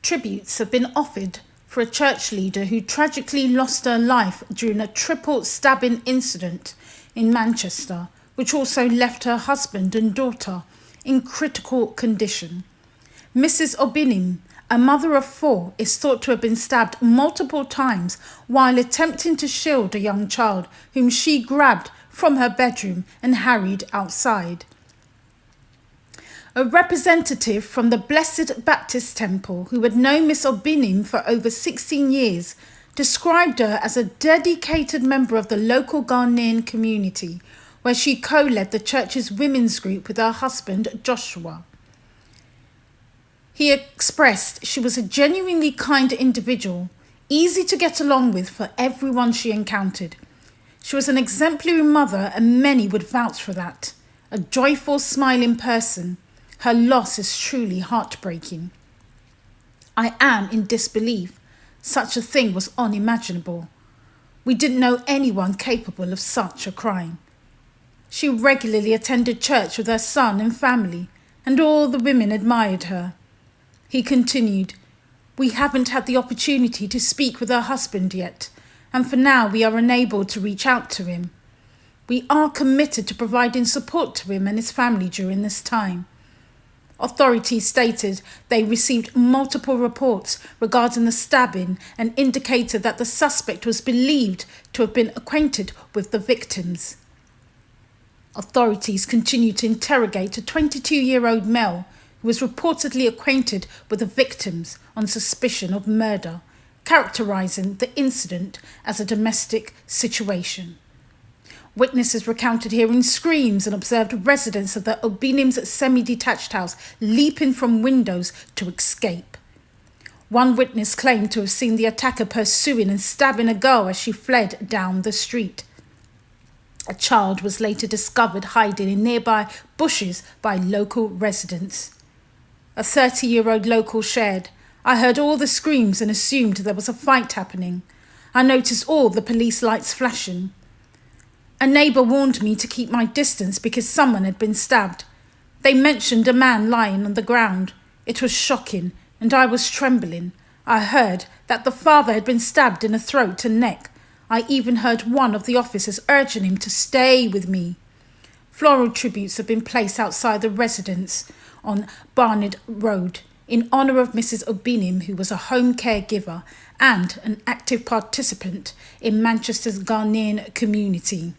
Tributes have been offered for a church leader who tragically lost her life during a triple stabbing incident in Manchester, which also left her husband and daughter in critical condition. Mrs Obinim, a mother of 4, is thought to have been stabbed multiple times while attempting to shield a young child whom she grabbed from her bedroom and harried outside. A representative from the Blessed Baptist Temple, who had known Miss Obinim for over 16 years, described her as a dedicated member of the local Ghanaian community, where she co-led the church's women's group with her husband, Joshua. He expressed she was a genuinely kind individual, easy to get along with for everyone she encountered. She was an exemplary mother and many would vouch for that. A joyful, smiling person. Her loss is truly heartbreaking. I am in disbelief. Such a thing was unimaginable. We didn't know anyone capable of such a crime. She regularly attended church with her son and family, and all the women admired her. He continued, "We haven't had the opportunity to speak with her husband yet, and for now we are unable to reach out to him. We are committed to providing support to him and his family during this time." Authorities stated they received multiple reports regarding the stabbing and indicated that the suspect was believed to have been acquainted with the victims. Authorities continued to interrogate a 22-year-old male who was reportedly acquainted with the victims on suspicion of murder, characterising the incident as a domestic situation. Witnesses recounted hearing screams and observed residents of the Obinim's semi-detached house leaping from windows to escape. One witness claimed to have seen the attacker pursuing and stabbing a girl as she fled down the street. A child was later discovered hiding in nearby bushes by local residents. A 30-year-old local shared, "I heard all the screams and assumed there was a fight happening. I noticed all the police lights flashing. A neighbour warned me to keep my distance because someone had been stabbed. They mentioned a man lying on the ground. It was shocking and I was trembling. I heard that the father had been stabbed in the throat and neck. I even heard one of the officers urging him to stay with me." Floral tributes have been placed outside the residence on Barnard Road in honour of Mrs Obinim, who was a home caregiver and an active participant in Manchester's Ghanaian community.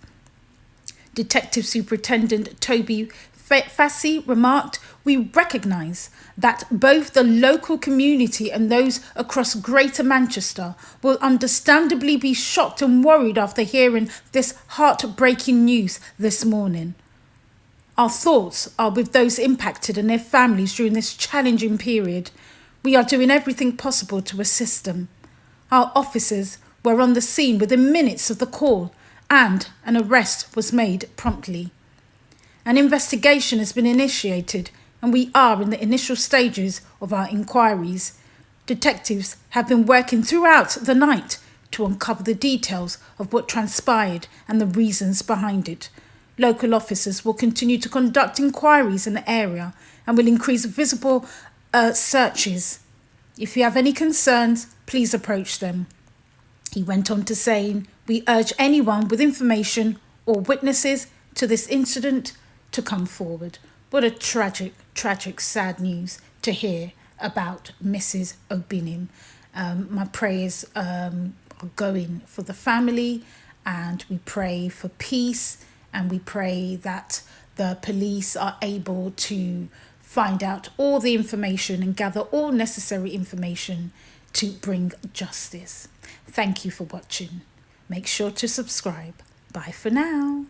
Detective Superintendent Toby Fassi remarked, "We recognise that both the local community and those across Greater Manchester will understandably be shocked and worried after hearing this heartbreaking news this morning. Our thoughts are with those impacted and their families during this challenging period. We are doing everything possible to assist them. Our officers were on the scene within minutes of the call and an arrest was made promptly. An investigation has been initiated and we are in the initial stages of our inquiries. Detectives have been working throughout the night to uncover the details of what transpired and the reasons behind it. Local officers will continue to conduct inquiries in the area and will increase visible searches. If you have any concerns, please approach them." He went on to saying, "We urge anyone with information or witnesses to this incident to come forward." What a tragic, sad news to hear about Mrs Obinim. My prayers are going for the family, and we pray for peace, and we pray that the police are able to find out all the information and gather all necessary information to bring justice. Thank you for watching. Make sure to subscribe. Bye for now.